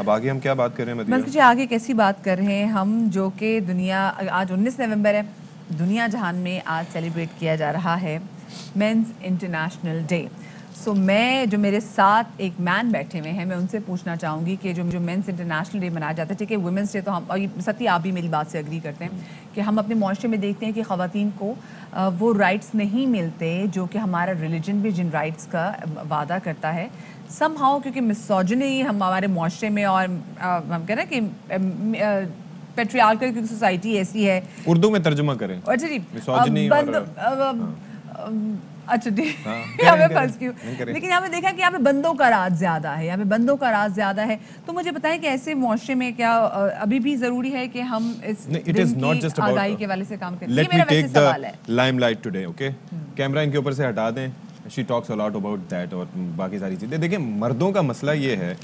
अब आगे हम क्या बात कर रहे हैं मदीना? बल्कि आगे कैसी बात कर रहे हैं हम, जो कि दुनिया, आज 19 नवंबर है, दुनिया जहान में आज सेलिब्रेट किया जा रहा है मेंस इंटरनेशनल डे। सो मैं, जो मेरे साथ एक मैन बैठे हुए हैं, मैं उनसे पूछना चाहूँगी कि जो मेंस इंटरनेशनल डे मनाया जाता है, ठीक है, वुमेंस डे तो हम, और सती आप भी मेरी बात से एग्री करते हैं कि हम अपने माशरे में देखते हैं कि ख़वातीन को वो राइट्स नहीं मिलते जो कि हमारा रिलीजन भी जिन राइट्स का वादा करता है। समहाउ क्योंकि मिसोजिनी हम हमारे माशरे में, और हम कह रहे हैं कि पेट्रियार्कल क्योंकि सोसाइटी ऐसी है। उर्दू में तर्जुमा करें। अच्छा जी, मिसोजिनी अच्छा ठीक, यहाँ पे फंस गई हूँ। लेकिन यहाँ पे देखा कि यहाँ पे बंदों का राज ज्यादा है, यहाँ पे बंदों का राज ज्यादा है। तो मुझे बताएं कि ऐसे मुआशरे में क्या अभी भी जरूरी है कि हम इस दिन की आगाही के वाले से काम करें? ये मेरा वैसे सवाल है। लाइमलाइट टुडे, ओके, कैमरा इनके ऊपर से हटा दें। She talks a lot about that और बाकी सारी चीज़ें। देखिए, मर्दों का मसला ये है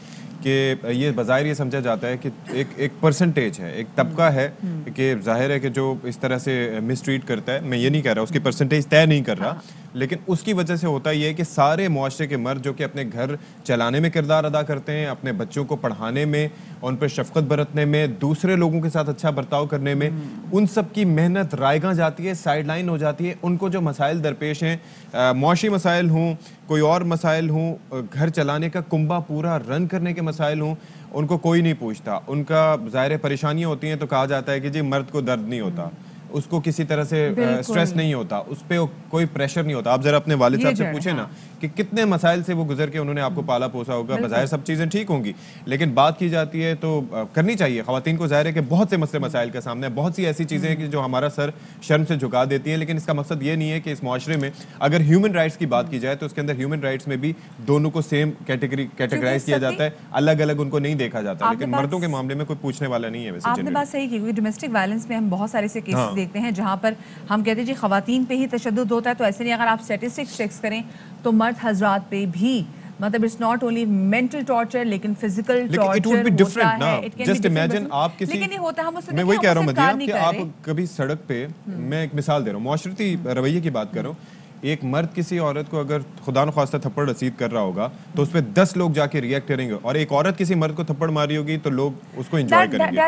कि ये बज़ाहिर ये समझा जाता है कि एक परसेंटेज है, एक तबका है कि जाहिर है कि जो इस तरह से मिसट्रीट करता है, मैं ये नहीं कह रहा उसकी परसेंटेज तय नहीं कर रहा, लेकिन उसकी वजह से होता ये है कि सारे मुआशरे के मर्द जो कि अपने घर चलाने में किरदार अदा करते हैं, अपने बच्चों को पढ़ाने में, उन पर शफकत बरतने में, दूसरे लोगों के साथ अच्छा बर्ताव करने में, उन सब की मेहनत रायगा जाती है, साइडलाइन हो जाती है। उनको जो मसाइल दरपेश हैं, मुआशी मसाइल हों, कोई और मसाइल हों, घर चलाने का कुंबा पूरा रन करने के मसाइल हों, उनको कोई नहीं पूछता। उनका ज़ाहिर परेशानियाँ होती हैं तो कहा जाता है कि जी मर्द को दर्द नहीं होता, उसको किसी तरह से स्ट्रेस नहीं होता, उस पर कोई प्रेशर नहीं होता। आप जरा अपने वालिद साहब से पूछे ना कि कितने मसाइल से वो गुजर के उन्होंने आपको पाला पोसा होगा। बज़ाहिर सब चीज़ें ठीक होंगी, लेकिन बात की जाती है तो करनी चाहिए। ख़वातीन को ज़ाहिर है कि बहुत से मसले मसाइल के सामने, बहुत सी ऐसी चीज़ें हैं कि जो हमारा सर शर्म से झुका देती हैं, लेकिन इसका मकसद ये नहीं है कि इस मुआशरे में अगर ह्यूमन राइट्स की बात की जाए तो उसके अंदर ह्यूमन राइट्स में भी दोनों को सेम कैटेगराइज किया जाता है, अलग अलग उनको नहीं देखा जाता। लेकिन मर्दों के मामले में कोई पूछने वाला नहीं है। वैसे आपने बात सही की, क्योंकि डोमेस्टिक वायलेंस में हम बहुत सारे से केसेस देखते हैं जहाँ पर हम कहते हैं जी खवातीन पे ही तशद्दुद होता है, तो ऐसे नहीं, अगर आप स्टैटिस्टिक्स चेक करें तो मर्द हजरात पे भी, मतलब it's not only mental torture लेकिन फिजिकल टॉर्चर होता है। जस्ट इमेजिन आप किसी, लेकिन ये होता है, हम उससे, मैं वही कह रहा हूँ मदीना कि आप कभी सड़क पे, मैं एक मिसाल दे रहा हूँ, मुआशरती रवैये की बात कर रहा हूँ, एक मर्द किसी औरत को अगर खुदा न ख्वास्ता थप्पड़ रसीद कर रहा होगा तो उस पर 10 लोग जाके रिएक्ट करेंगे, और एक औरत किसी मर्द को थप्पड़ मारी होगी तो लोग उसको एंजॉय करेंगे।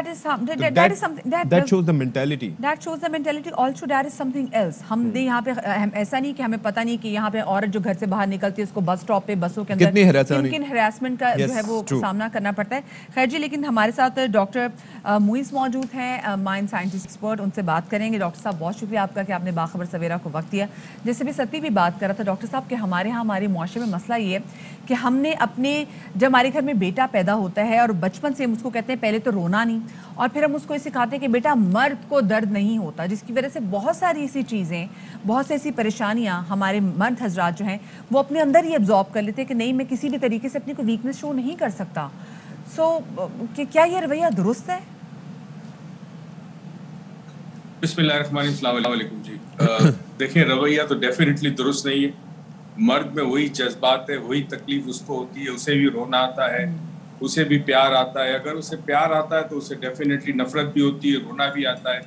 That shows the mentality. That shows the mentality. Also, that is something else. हम यहाँ पे, हम ऐसा नहीं कि हमें पता नहीं कि यहाँ पे औरत जो घर से बाहर निकलती है उसको बस स्टॉप पे, बसों के अंदर किन हरासमेंट का जो है वो सामना करना पड़ता है। खैर जी, लेकिन हमारे साथ डॉक्टर मुइज़ मौजूद हैं, माइंड साइंटिस्ट एक्सपर्ट, उनसे बात करेंगे। डॉक्टर साहब, बहुत शुक्रिया आपका कि आपने बाखबर सवेरा को वक्त दिया। जैसे भी सती भी बात कर रहा था डॉक्टर साहब कि हमारे यहाँ, हमारे मुआशरे में मसला ये है कि हमने अपने, जब हमारे घर में बेटा पैदा होता है और बचपन से हम उसको कहते हैं पहले तो रोना नहीं, और फिर हम उसको ये सिखाते हैं कि बेटा मर्द को दर्द नहीं होता, जिसकी वजह से बहुत सारी ऐसी चीज़ें, बहुत सी ऐसी परेशानियाँ हमारे मर्द हजरात जो हैं वो अपने अंदर ही एब्जॉर्ब कर लेते हैं कि नहीं, मैं किसी भी तरीके से अपनी को वीकनेस शो नहीं कर सकता। कि क्या ये रवैया दुरुस्त है? बिस्मिल्लाहिर्रहमानिर्रहीम जी। देखिए, रवैया तो डेफिनेटली दुरुस्त नहीं है। मर्द में वही जज्बात है, वही तकलीफ उसको होती है, उसे भी रोना आता है, उसे भी प्यार आता है। अगर उसे प्यार आता है तो उसे डेफिनेटली नफरत भी होती है, रोना भी आता है।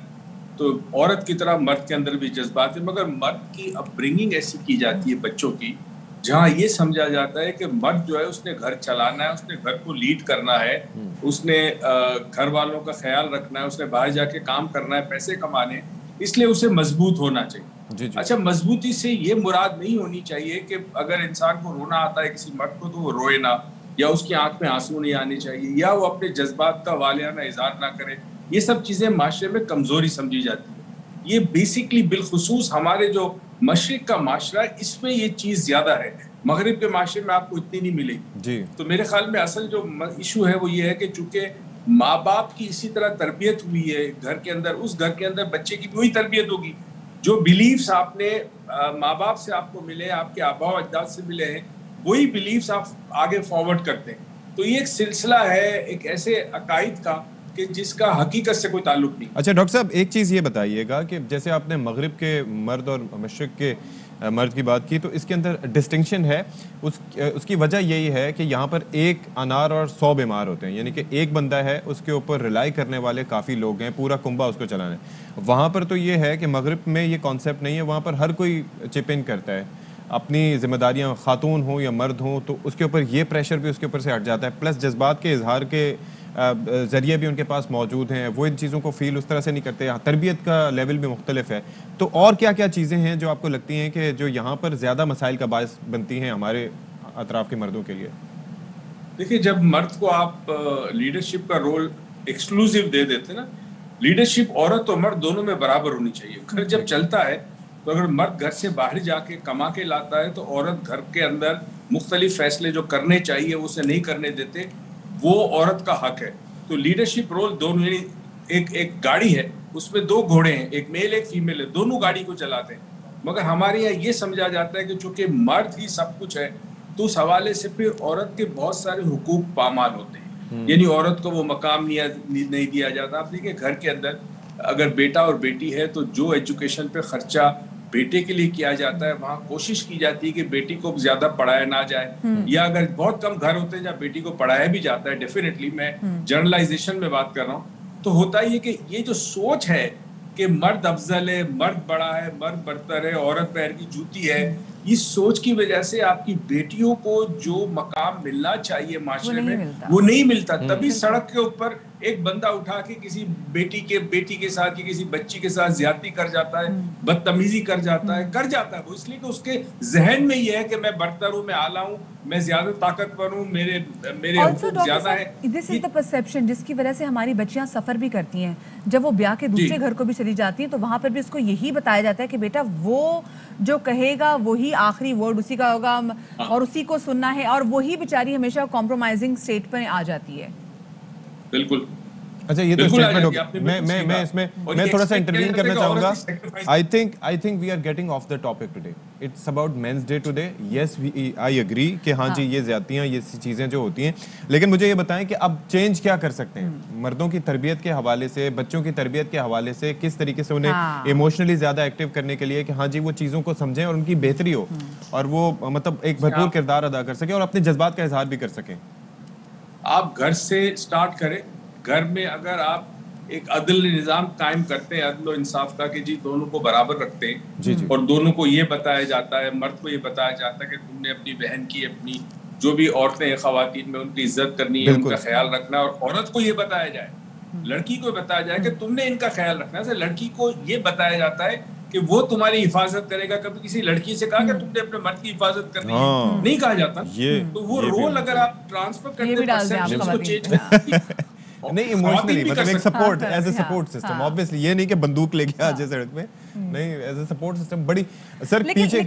तो औरत की तरह मर्द के अंदर भी जज्बात है, मगर मर्द की अपब्रिंगिंग ऐसी की जाती है बच्चों की, जहाँ ये समझा जाता है कि मर्द जो है उसने घर चलाना है, उसने घर को लीड करना है, उसने घर वालों का ख्याल रखना है, उसने बाहर जाके काम करना है, पैसे कमाने, इसलिए उसे मजबूत होना चाहिए। जी। अच्छा, मजबूती से ये मुराद नहीं होनी चाहिए कि अगर इंसान को रोना आता है किसी मर्द को तो वो रोए ना, या उसकी आंख में आंसू नहीं आने चाहिए, या वो अपने जज्बात का वालियाना इजहार ना करे। ये सब चीजें माशरे में कमजोरी समझी जाती है। ये बेसिकली बिलखुसूस हमारे जो मशरिक का माशरा है इसमें ये चीज ज्यादा है, मगरिब के माशरे में आपको इतनी नहीं मिलेगी जी। तो मेरे ख्याल में असल जो इशू है वो ये है कि चूंकि माँ बाप की इसी तरह तरबियत हुई है घर के अंदर, उस घर के अंदर बच्चे की भी वही तरबियत होगी। जो बिलीव्स आपने माँ बाप से आपको मिले, आपके आबा और अजदाद से मिले हैं, वही बिलीव्स आप आगे फॉरवर्ड करते हैं। तो ये एक सिलसिला है एक ऐसे अकायद का कि जिसका हकीकत से कोई ताल्लुक नहीं। अच्छा डॉक्टर साहब, एक चीज़ ये बताइएगा कि जैसे आपने मगरिब के मर्द और मशरिक के मर्द की बात की, तो इसके अंदर डिस्टिंक्शन है, उसकी वजह यही है कि यहाँ पर एक अनार और 100 बीमार होते हैं, यानी कि एक बंदा है उसके ऊपर रिलाई करने वाले काफ़ी लोग हैं, पूरा कुंबा उसको चलाने। वहाँ पर तो ये है कि मगरिब में ये कॉन्सेप्ट नहीं है, वहाँ पर हर कोई चिप इन करता है, अपनी जिम्मेदारियाँ खातून हो या मर्द हो, तो उसके ऊपर ये प्रेशर भी उसके ऊपर से हट जाता है। प्लस जज्बात के इजहार के ज़रिए भी उनके पास मौजूद हैं, वो इन चीज़ों को फील उस तरह से नहीं करते, तरबियत का लेवल भी मुख्तलिफ है। तो और क्या क्या चीज़ें हैं जो आपको लगती हैं कि जो यहाँ पर ज़्यादा मसाइल का बायस बनती हैं हमारे अतराफ़ के मर्दों के लिए? देखिए, जब मर्द को आप लीडरशिप का रोल एक्सक्लूसिव दे देते ना, लीडरशिप औरत और मर्द दोनों में बराबर होनी चाहिए। घर जब चलता है तो अगर मर्द घर से बाहर जाके कमा के लाता है तो औरत घर के अंदर मुख्तलिफ फैसले जो करने चाहिए उसे नहीं करने देते, वो औरत का हक है। तो लीडरशिप रोल दोनों, एक गाड़ी है उसमें 2 घोड़े हैं, एक मेल एक फीमेल है, दोनों गाड़ी को चलाते हैं। मगर हमारे यहाँ ये समझा जाता है कि चूंकि मर्द ही सब कुछ है तो उस हवाले से फिर औरत के बहुत सारे हुकूक पामाल होते हैं, यानी औरत को वो मकाम नहीं दिया जाता। आप देखिए, घर के अंदर अगर बेटा और बेटी है तो जो एजुकेशन पे खर्चा बेटे के लिए किया जाता है, वहाँ कोशिश की जाती है कि बेटी को ज्यादा पढ़ाया ना जाए, या अगर बहुत कम घर होते हैं जहाँ बेटी को पढ़ाया भी जाता है, डेफिनेटली मैं जनरलाइजेशन में बात कर रहा हूँ, तो होता ही है कि ये जो सोच है कि मर्द अफजल है, मर्द बड़ा है, मर्द बरतर है, औरत पैर की जूती है, इस सोच की वजह से आपकी बेटियों को जो मकाम मिलना चाहिए माशरे में वो नहीं मिलता। तभी सड़क के ऊपर एक बंदा उठा के किसी बेटी के साथ या किसी बच्ची के साथ ज्यादती कर जाता है, बदतमीजी कर जाता है वो इसलिए कि उसके जहन में ये है कि मैं बरतर हूँ, मैं आला हूँ, मैं ज्यादा ताकतवर हूँ, मेरे हुकूक ज्यादा है। दिस इज द परसेप्शन जिसकी वजह से हमारी बच्चियां सफर भी करती हैं। जब वो ब्याह के दूसरे घर को भी चली जाती हैं तो वहां पर भी उसको यही बताया जाता है कि बेटा वो जो कहेगा वही आखिरी वर्ड उसी का होगा और उसी को सुनना है, और वही बेचारी हमेशा कॉम्प्रोमाइजिंग स्टेट पर आ जाती है। बिल्कुल। अच्छा, ये तो स्टेटमेंट हो गया। मैं इसमें मैं थोड़ा सा इंटरवीन करना चाहूंगा। I think we are getting off the topic today. It's about men's day today. Yes, I agree कि हाँ जी, ये ज्यादतियां, ये चीजें जो होती हैं, लेकिन मुझे ये बताएं कि अब चेंज क्या कर सकते हैं मर्दों की तरबियत के हवाले से, बच्चों की तरबियत के हवाले से, किस तरीके से उन्हें इमोशनली ज्यादा एक्टिव करने के लिए कि हाँ जी वो चीजों को समझें और उनकी बेहतरी हो और वो मतलब एक भरपूर किरदार अदा कर सकें और अपने जज्बात का इजहार भी कर सकें। आप घर से स्टार्ट करें। घर में अगर आप एक अदल निज़ाम कायम करते हैं, अदल और इंसाफ का, कि जी दोनों को बराबर रखते हैं जी। और दोनों को ये बताया जाता है, मर्द को ये बताया जाता है कि तुमने अपनी बहन की, अपनी जो भी औरतें हैं ख़वातीन में, उनकी इज्जत करनी है, उनका ख्याल रखना है, और औरत को ये बताया जाए, लड़की को बताया जाए कि तुमने इनका ख्याल रखना है। लड़की को ये बताया जाता है कि वो तुम्हारी हिफाजत करेगा। कभी किसी लड़की से कहा कि तुमने अपने मर्द की हिफाजत करनी है, नहीं कहा जाता। तो वो रोल अगर आप ट्रांसफर करते हैं नहीं, इमोशनली मतलब एक support, as a support system, obviously ये नहीं कि बंदूक लेके आ जाए सड़क में, नहीं, एज ए सपोर्ट सिस्टम बड़ी सर पीछे।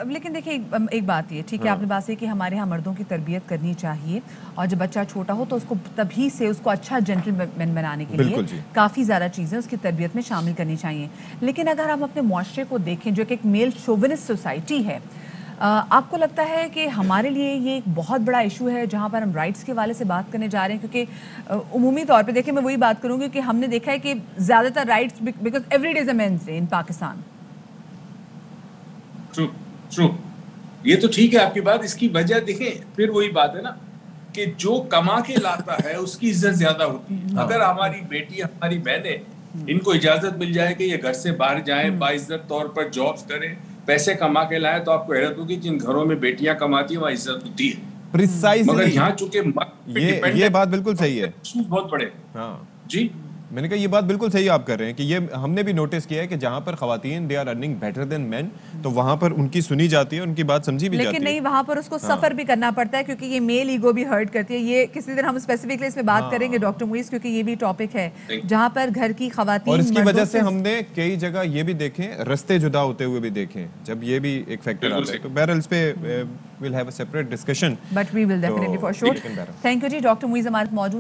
लेकिन देखिए एक बात ये ठीक है, आपने बात है कि हमारे यहाँ मर्दों की तरबियत करनी चाहिए और जब बच्चा छोटा हो तो उसको तभी से उसको अच्छा जेंटलमैन बनाने के लिए काफ़ी ज़्यादा चीज़ें उसकी तरबियत में शामिल करनी चाहिए। लेकिन अगर हम अपने मुआशरे को देखें जो कि एक मेल शोविनिस्ट सोसाइटी है, आपको लगता है कि हमारे लिए ये एक बहुत बड़ा इशू है जहाँ पर हम राइट्स के वाले से बात करने जा रहे हैं? क्योंकि उमूमी तौर पे देखिए, मैं वही बात करूँगी कि हमने देखा है कि ज़्यादातर rights, because every day is a men's day in Pakistan. True, ये तो ठीक है आपकी बात। इसकी वजह देखें, फिर वही बात है ना कि जो कमा के लाता है उसकी इज्जत ज्यादा होती है। अगर हमारी बेटी, हमारी बहनें, इनको इजाजत मिल जाए कि ये घर से बाहर जाएं, बाइज्जत तौर पर जॉब्स करें, पैसे कमा के लाए, तो आपको हैरत होगी जिन घरों में बेटियां कमाती हैं वहाँ इज्जत होती है। प्रिसाइसली। मगर यहाँ चूंकि ये बात बिल्कुल सही है, बहुत बड़े। हाँ जी, मैंने कहा ये बात बिल्कुल सही आप कर रहे हैं कि ये हमने भी नोटिस किया है कि जहाँ पर खवातीन they are earning better than men, तो वहाँ पर उनकी सुनी जाती है, उनकी बात समझी भी जाती है। लेकिन नहीं, वहाँ पर उसको सफर भी करना पड़ता है क्योंकि ये मेल ईगो भी हर्ट करती है। ये किसी दिन हम स्पेसिफिकली इसमें बात करेंगे डॉक्टर मुईस, क्योंकि ये भी टॉपिक है जहाँ पर घर की खवातीन, और इसकी वजह से हमने कई जगह ये भी देखे, रास्ते जुदा होते हुए भी देखे, जब ये भी एक फैक्टर आता है। तो बहरहाल इस पे will have a separate discussion, but we will definitely for sure. Thank you जी। डॉक्टर मुईस हमारे मौजूद